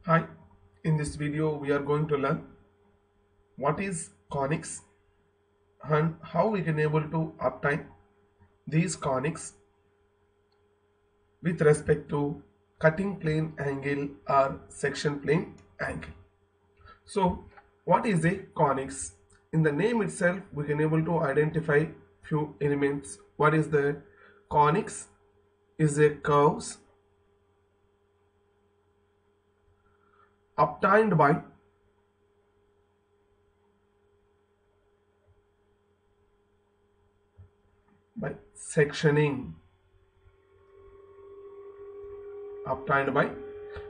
Hi, in this video we are going to learn what is conics and how we can able to obtain these conics with respect to cutting plane angle or section plane angle. So what is a conics? In the name itself we can able to identify few elements. What is the conics? Is a curves obtained by sectioning, obtained by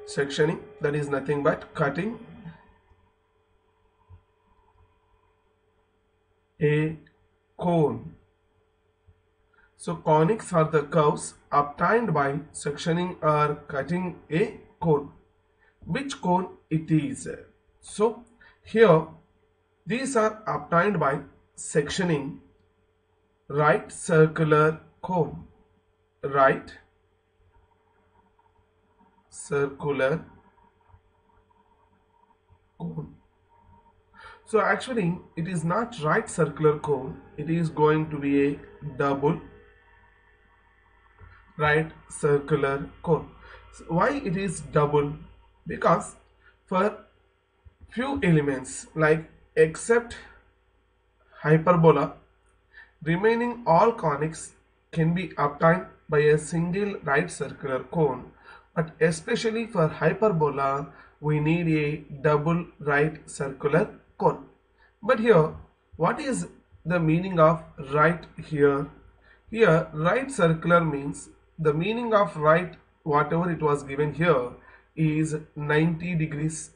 sectioning, that is nothing but cutting a cone. So conics are the curves obtained by sectioning or cutting a cone. Which cone it is? So here these are obtained by sectioning right circular cone. Right circular cone. So actually it is not right circular cone, it is going to be a double right circular cone. So why it is double? Because for few elements like except hyperbola, remaining all conics can be obtained by a single right circular cone, but especially for hyperbola we need a double right circular cone. But here what is the meaning of right here? Here right circular means the meaning of right, whatever it was given here, is 90 degrees.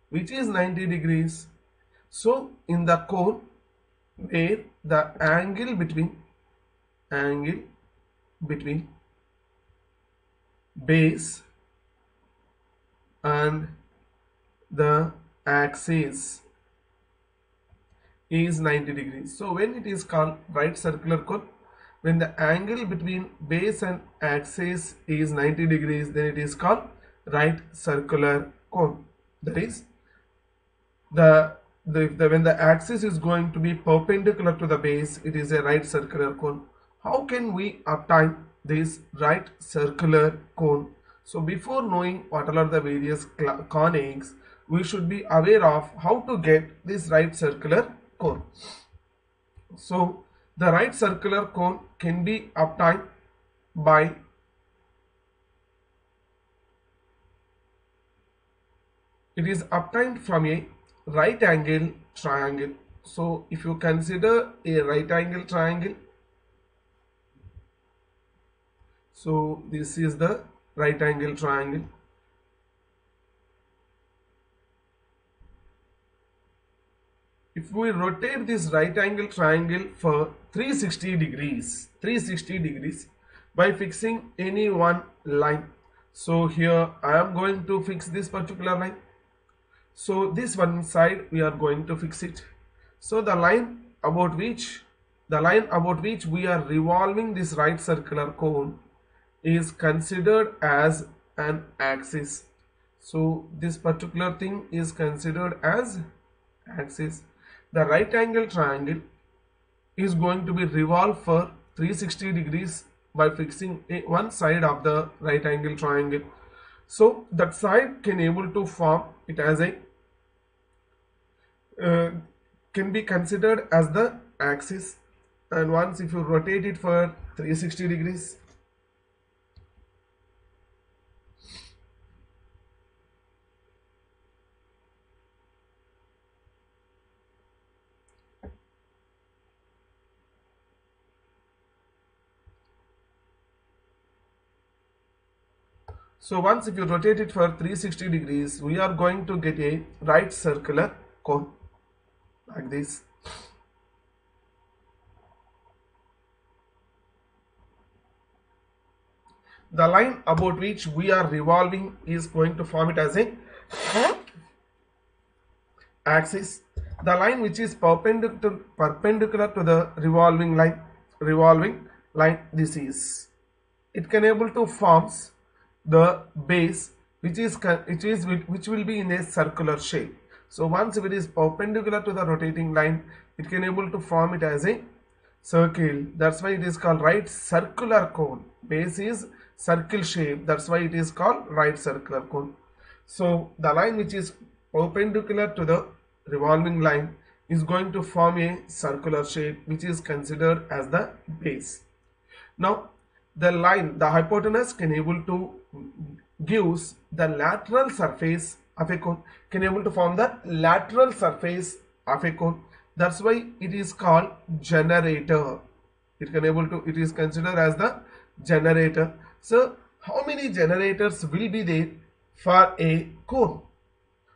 Which is 90 degrees? So in the cone where the angle between base and the axis is 90 degrees. So when it is called right circular cone, when the angle between base and axis is 90 degrees, then it is called right circular cone. That is when the axis is going to be perpendicular to the base, it is a right circular cone. How can we obtain this right circular cone? So before knowing what are the various conics, we should be aware of how to get this right circular cone. So the right circular cone can be obtained by from a right angle triangle. So if you consider a right angle triangle, so this is the right angle triangle. If we rotate this right angle triangle for 360 degrees by fixing any one line. So here I am going to fix this particular line. So this one side we are going to fix it. So the line about which we are revolving this right circular cone is considered as an axis. So this particular thing is considered as axis. The right angle triangle is going to be revolved for 360 degrees by fixing one side of the right angle triangle. So that side can able to form it as a can be considered as the axis, and once if you rotate it for 360 degrees, so once if you rotate it for 360 degrees, we are going to get a right circular cone like this. The line about which we are revolving is going to form it as a axis. The line which is perpendicular to the revolving line, this is, it can able to forms the base which will be in a circular shape. So once if it is perpendicular to the rotating line, it can able to form it as a circle. That's why it is called right circular cone. Base is circle shape. That's why it is called right circular cone. So the line which is perpendicular to the revolving line is going to form a circular shape, which is considered as the base. Now the hypotenuse can able to gives the lateral surface of a cone, can able to form the lateral surface of a cone. That's why it is called generator. It is considered as the generator. So how many generators will be there for a cone?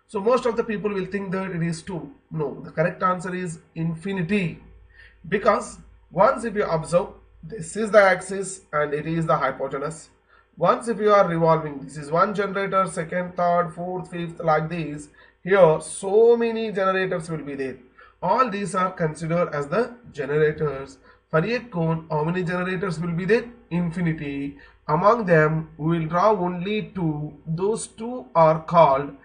So most of the people will think that it is 2. No, the correct answer is infinity, because once if you observe, this is the axis and it is the hypotenuse. Once if you are revolving, this is one generator, second, third, fourth, fifth, like this. Here so many generators will be there. All these are considered as the generators. For a cone, how many generators will be there? Infinity. Among them, we will draw only 2. Those 2 are called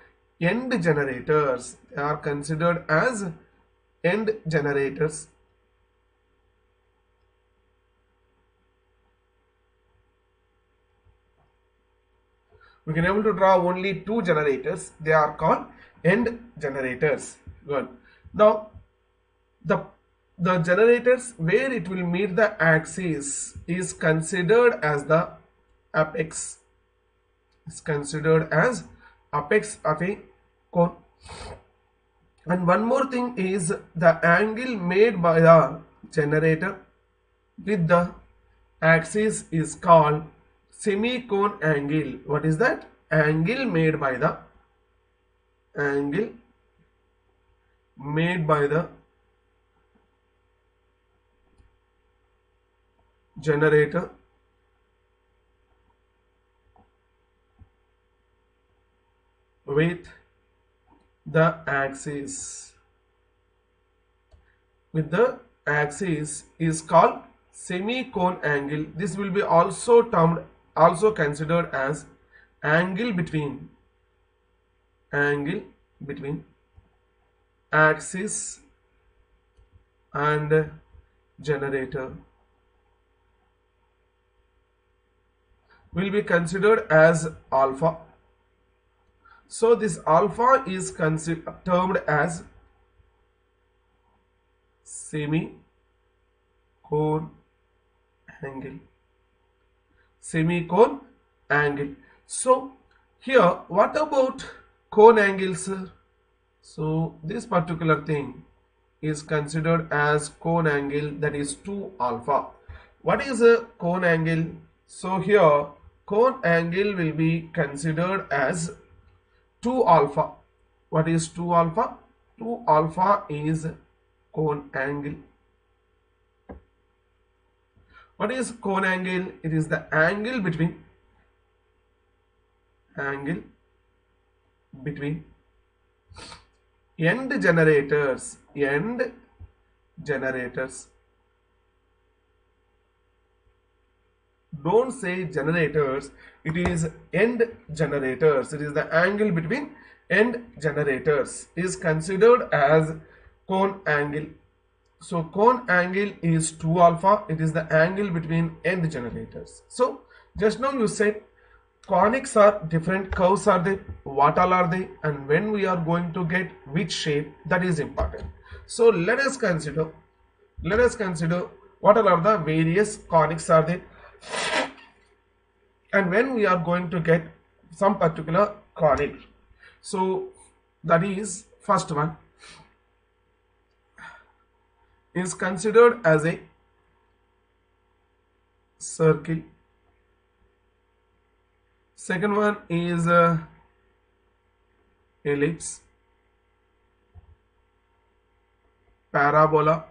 end generators. They are considered as end generators. We can able to draw only 2 generators. They are called end generators. Good. Now the generators where it will meet the axis is considered as the apex. It's considered as apex of a cone. And one more thing is the angle made by the generator with the axis is called semicone angle. What is that? Angle made by the generator with the axis is called semicone angle. This will be also considered as angle between axis and generator, will be considered as alpha. So this alpha is termed as semicone angle. Semicone angle. So here, what about cone angles? So this particular thing is considered as cone angle, that is 2 alpha. What is a cone angle? So here cone angle will be considered as 2 alpha. What is 2 alpha? 2 alpha is cone angle. What is cone angle? It is the angle between end generators. Don't say generators, it is end generators. It is the angle between end generators is considered as cone angle. So cone angle is 2 alpha. It is the angle between end generators. So just now you said conics are different curves are there, what all are they, and when we are going to get which shape, that is important. So let us consider what all are the various conics are there, and when we are going to get some particular conic. So that is, first one is considered as a circle. Second one is ellipse, parabola,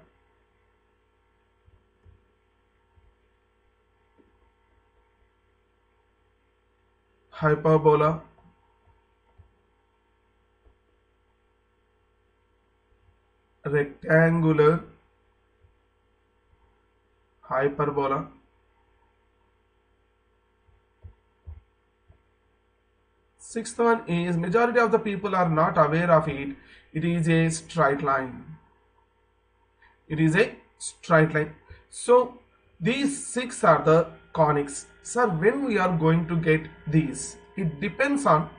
hyperbola, rectangular, hyperbola, Sixth one is majority of the people are not aware of it. It is a straight line. It is a straight line. So these six are the conics. Sir, when we are going to get these? It depends on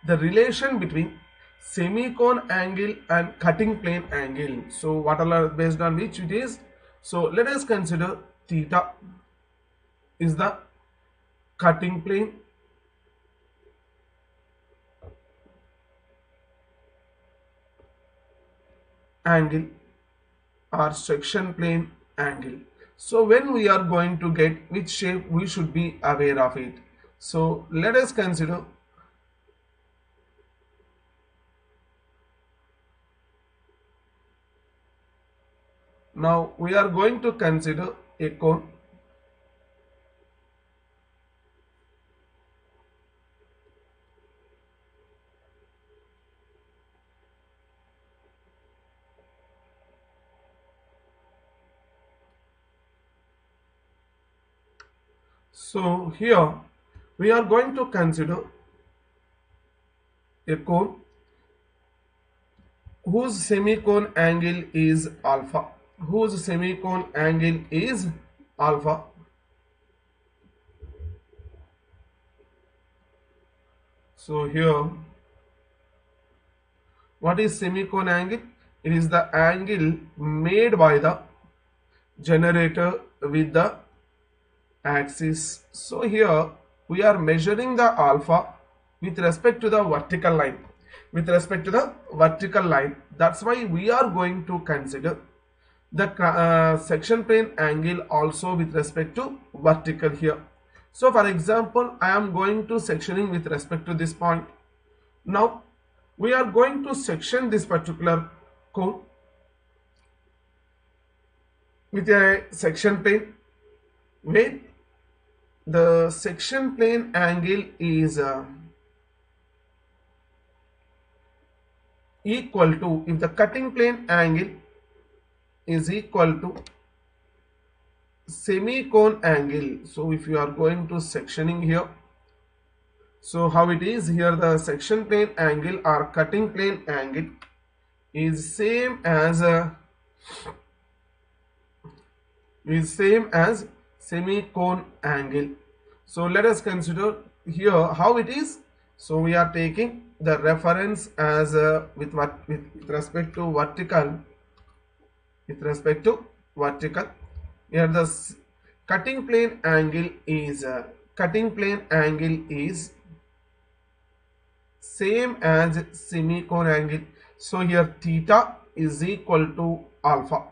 the relation between semicone angle and cutting plane angle. So what are based on which it is? So let us consider theta is the cutting plane angle or section plane angle. So when we are going to get which shape, we should be aware of it. So let us consider now we are going to consider a cone. So here we are going to consider a cone whose semicone angle is alpha. Whose semicone angle is alpha. So here, what is semicone angle? It is the angle made by the generator with the axis. So here we are measuring the alpha with respect to the vertical line. With respect to the vertical line, that's why we are going to consider the section plane angle also with respect to vertical here. So for example, I am going to sectioning with respect to this point. Now we are going to section this particular cone with a section plane where the section plane angle is equal to, if the cutting plane angle is equal to semicone angle. So if you are going to sectioning here, so how it is here, the section plane angle or cutting plane angle is same as semicone angle. So let us consider here how it is. So we are taking the reference as with respect to vertical. With respect to vertical, here the cutting plane angle is same as semicone angle. So here theta is equal to alpha.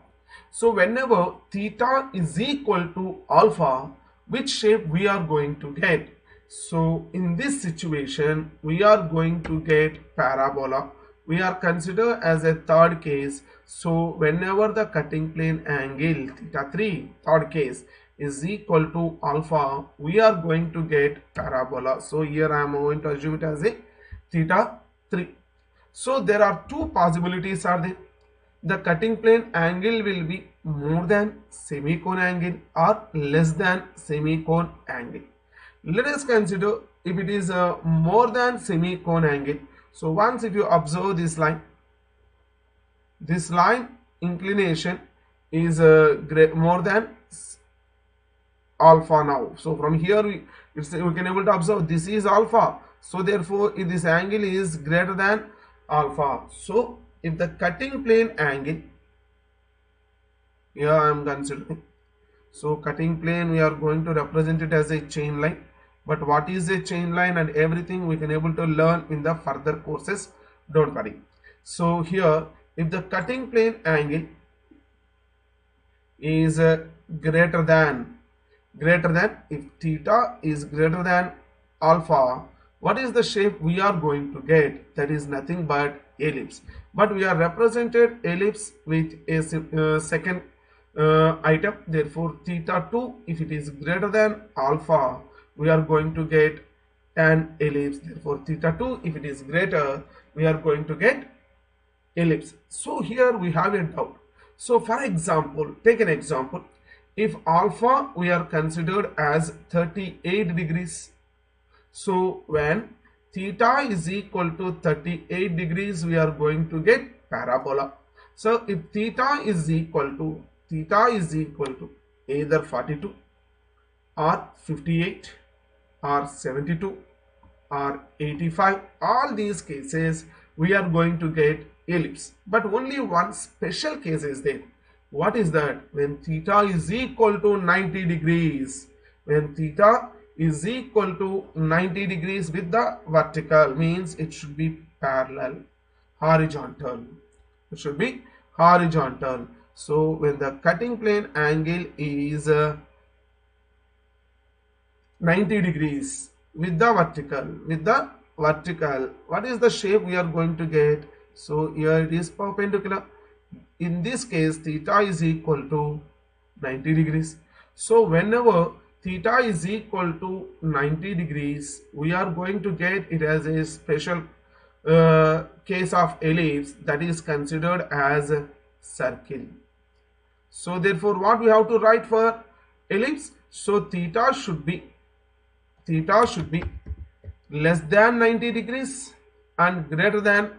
So whenever theta is equal to alpha, which shape we are going to get? So in this situation, we are going to get parabola. We are considered as a third case. So whenever the cutting plane angle theta 3, third case, is equal to alpha, we are going to get parabola. So here I am going to assume it as a theta 3. So there are two possibilities are there. The cutting plane angle will be more than semicone angle or less than semicone angle. Let us consider if it is more than semicone angle. So once if you observe this line inclination is more than alpha now. So from here we can able to observe this is alpha. So therefore if this angle is greater than alpha. So if the cutting plane angle, here I am considering, so cutting plane we are going to represent it as a chain line. But what is a chain line and everything we can able to learn in the further courses, don't worry. So here if the cutting plane angle is greater than, if theta is greater than alpha, what is the shape we are going to get? That is nothing but ellipse. But we are represented ellipse with a second item. Therefore theta 2, if it is greater than alpha, we are going to get an ellipse. Therefore theta 2, if it is greater, we are going to get ellipse. So here we have a doubt. So for example, take an example. If alpha we are considered as 38 degrees, so when theta is equal to 38 degrees, we are going to get parabola. So if theta is equal to either 42 or 58 or 72 or 85, all these cases we are going to get ellipse. But only one special case is there. What is that? When theta is equal to 90 degrees. When theta is equal to 90 degrees with the vertical, means it should be parallel, horizontal. It should be horizontal. So when the cutting plane angle is 90 degrees with the vertical, what is the shape we are going to get? So here it is perpendicular. In this case, theta is equal to 90 degrees. So whenever theta is equal to 90 degrees, we are going to get it as a special case of ellipse, that is considered as a circle. So therefore what we have to write for ellipse? So theta should be less than 90 degrees and greater than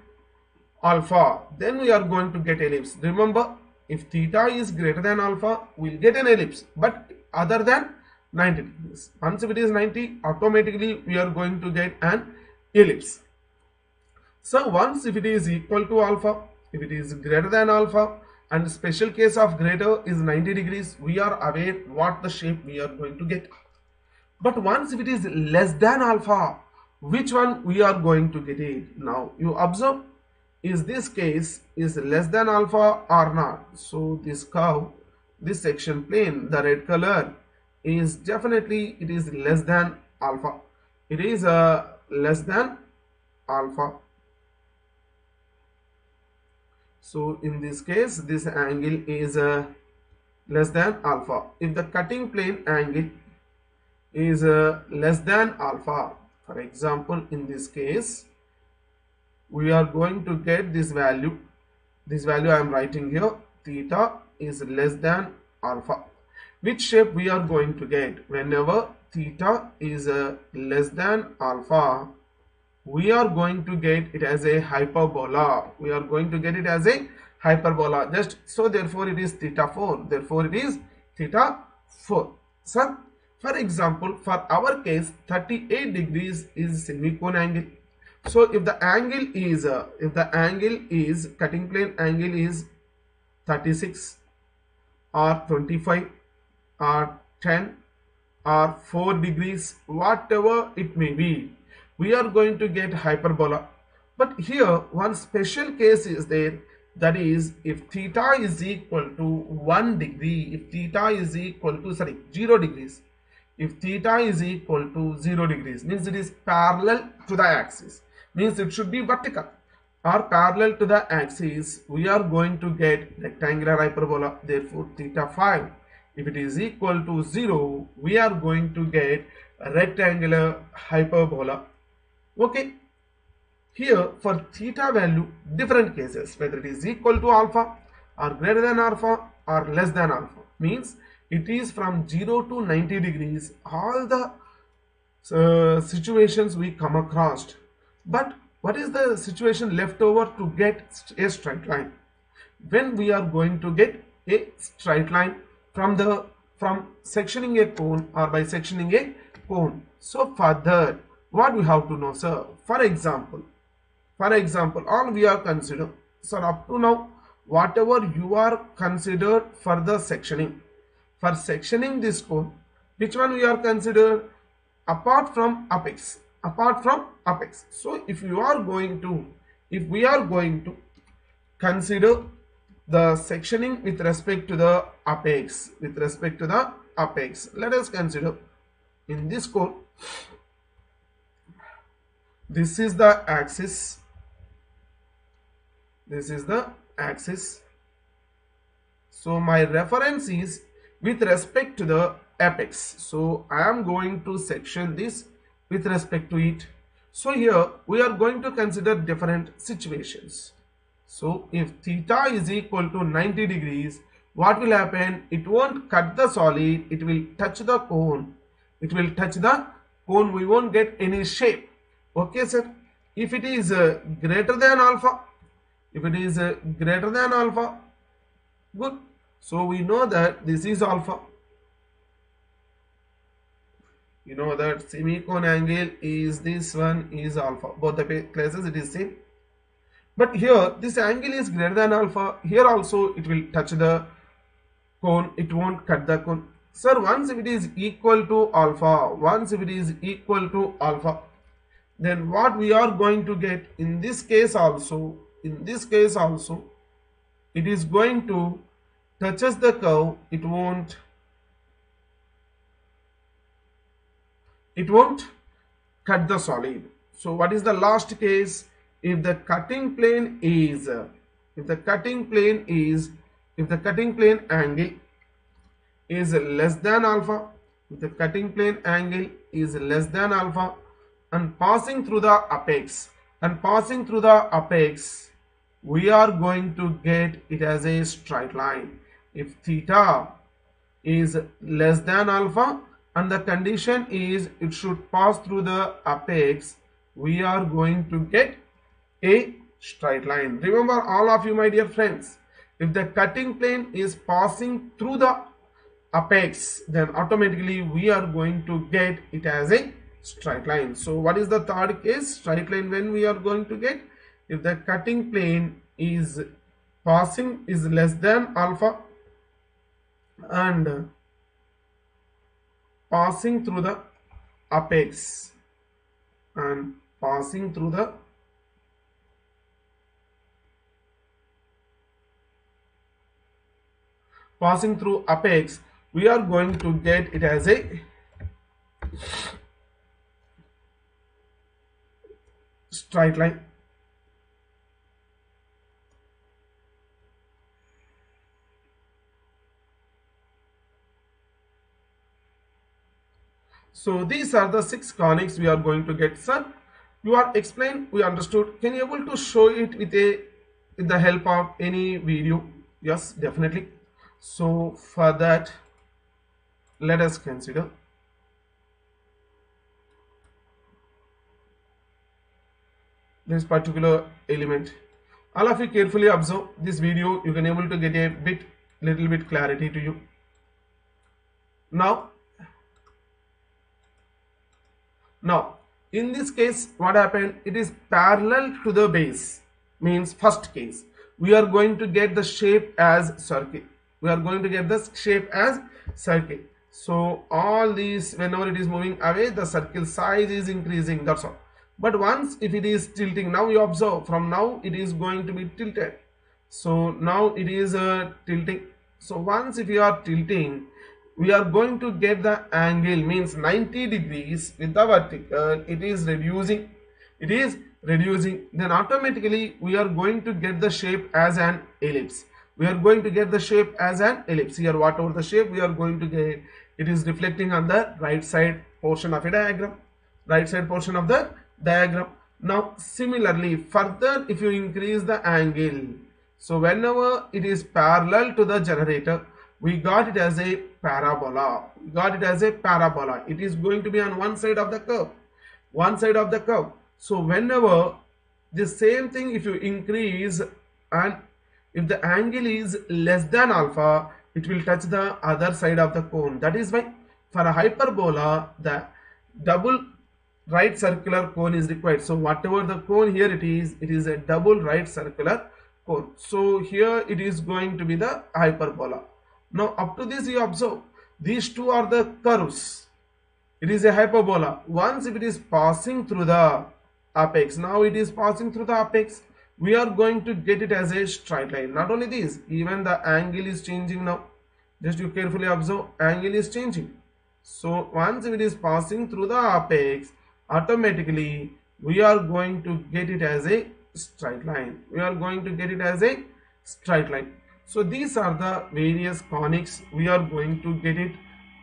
alpha, then we are going to get ellipse. Remember, if theta is greater than alpha, we will get an ellipse, but other than 90 degrees. Once if it is 90, automatically we are going to get an ellipse. So once if it is equal to alpha, if it is greater than alpha, and special case of greater is 90 degrees, we are aware what the shape we are going to get. But once if it is less than alpha, which one we are going to get it? Now you observe, is this case is less than alpha or not? So this curve, this section plane, the red color is definitely, it is less than alpha. It is less than alpha. So in this case, this angle is less than alpha. If the cutting plane angle is less than alpha, for example, in this case, we are going to get this value. This value I am writing here, theta is less than alpha. Which shape we are going to get? Whenever theta is less than alpha, we are going to get it as a hyperbola. We are going to get it as a hyperbola. Just so therefore it is theta 4. Therefore it is theta 4. So for example, for our case, 38 degrees is semicone angle. So if the angle is cutting plane angle is 36 or 25 or 10 or 4 degrees, whatever it may be, we are going to get hyperbola. But here one special case is there, that is if theta is equal to 1 degree, if theta is equal to 0 degrees, if theta is equal to 0 degrees, means it is parallel to the axis, means it should be vertical or parallel to the axis, we are going to get rectangular hyperbola. Therefore theta 5, if it is equal to 0, we are going to get a rectangular hyperbola. Okay, here for theta value, different cases, whether it is equal to alpha or greater than alpha or less than alpha, means it is from 0 to 90 degrees, all the situations we come across. But what is the situation left over to get a straight line? When we are going to get a straight line from sectioning a cone or by sectioning a cone. So for that, what we have to know, sir? For example, all we are considered, sir, up to now, whatever you are considered for the sectioning, for sectioning this cone, which one we are considered? Apart from apex. So if we are going to consider the sectioning with respect to the apex, let us consider in this cone, this is the axis, so my reference is with respect to the apex, so I am going to section this with respect to it. So here we are going to consider different situations. So if theta is equal to 90 degrees, what will happen? It won't cut the solid, it will touch the cone, we won't get any shape. Okay, sir. If it is greater than alpha, if it is greater than alpha, good. So we know that this is alpha. You know that semicone angle is this one is alpha. Both the places it is same. But here this angle is greater than alpha. Here also it will touch the cone. It won't cut the cone. Sir, once if it is equal to alpha, once if it is equal to alpha, then what we are going to get in this case also, it is going to touches the curve. It won't cut the solid. So what is the last case? If the cutting plane is if the cutting plane angle is less than alpha, if the cutting plane angle is less than alpha and passing through the apex, we are going to get it as a straight line. If theta is less than alpha and the condition is it should pass through the apex, we are going to get a straight line. Remember, all of you, my dear friends, if the cutting plane is passing through the apex, then automatically we are going to get it as a straight line. So what is the third case? Straight line when we are going to get? If the cutting plane is less than alpha and passing through the apex and passing through apex, we are going to get it as a straight line. So these are the 6 conics we are going to get. Sir, you are explained, we understood. Can you able to show it with the help of any video? Yes, definitely. So for that, let us consider this particular element. All of you carefully observe this video. You can able to get a little bit clarity to you. Now in this case, what happened? It is parallel to the base. Means first case, we are going to get the shape as circle. So all these, whenever it is moving away, the circle size is increasing. That's all. But once if it is tilting, now you observe from now it is going to be tilted. So now it is tilting. So once if you are tilting, we are going to get the angle means 90 degrees with the vertical. It is reducing. Then automatically we are going to get the shape as an ellipse. Here whatever the shape we are going to get, it is reflecting on the right side portion of a diagram. Now similarly, further if you increase the angle, so whenever it is parallel to the generator, we got it as a parabola. It is going to be on one side of the curve. So whenever the same thing, if you increase and if the angle is less than alpha, it will touch the other side of the cone. That is why for a hyperbola, the double right circular cone is required. So whatever the cone here it is a double right circular cone. So here it is going to be the hyperbola. Now up to this you observe, these two are the curves. It is a hyperbola. Once if it is passing through the apex, now it is passing through the apex, we are going to get it as a straight line. Not only this, even the angle is changing now. Just you carefully observe, angle is changing. So once if it is passing through the apex, automatically we are going to get it as a straight line. So these are the various conics. We are going to get it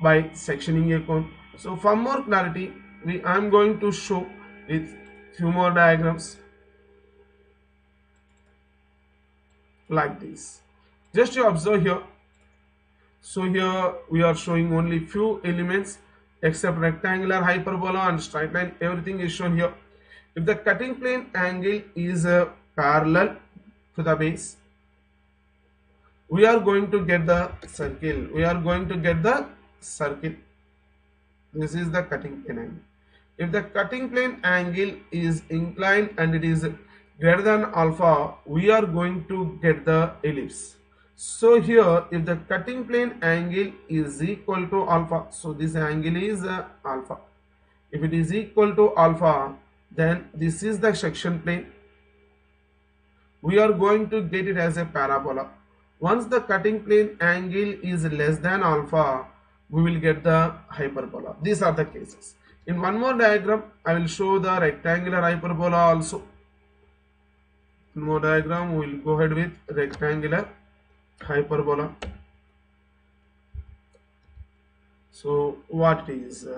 by sectioning a cone. So for more clarity, I am going to show with few more diagrams like this. Just you observe here. So here we are showing only few elements except rectangular, hyperbola and straight line. Everything is shown here. If the cutting plane angle is parallel to the base, we are going to get the circle. We are going to get the circle. This is the cutting plane angle. If the cutting plane angle is inclined and it is greater than alpha, we are going to get the ellipse. So here, if the cutting plane angle is equal to alpha, so this angle is alpha. If it is equal to alpha, then this is the section plane. We are going to get it as a parabola. Once the cutting plane angle is less than alpha, we will get the hyperbola. These are the cases. In one more diagram, I will show the rectangular hyperbola also. In more diagram, we will go ahead with rectangular hyperbola. So what it is?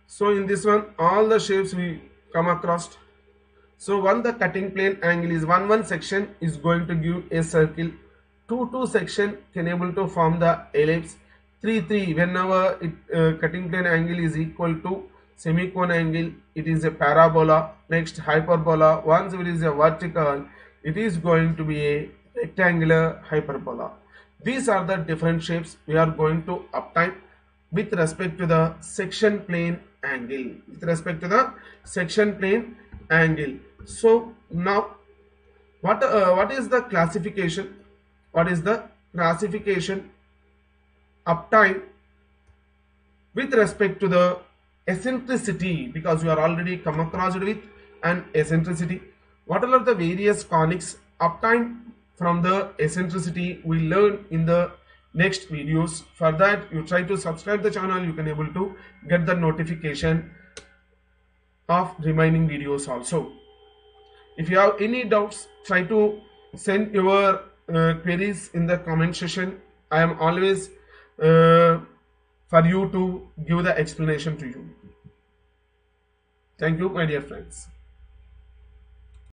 So in this one, all the shapes we come across. So the cutting plane angle is 1 section is going to give a circle. 2 section can able to form the ellipse. 3 whenever it cutting plane angle is equal to semicone angle, it is a parabola. Next hyperbola. Once it is a vertical, it is going to be a rectangular hyperbola. These are the different shapes we are going to obtain with respect to the section plane angle. With respect to the section plane angle. So now what is the classification? What is the classification obtained with respect to the eccentricity, because we are already come across it with an eccentricity. What are the various conics obtained from the eccentricity we learn in the next videos. For that, you try to subscribe the channel, you can able to get the notification of remaining videos also. If you have any doubts, try to send your queries in the comment section. I am always for you to give the explanation to you. Thank you, my dear friends.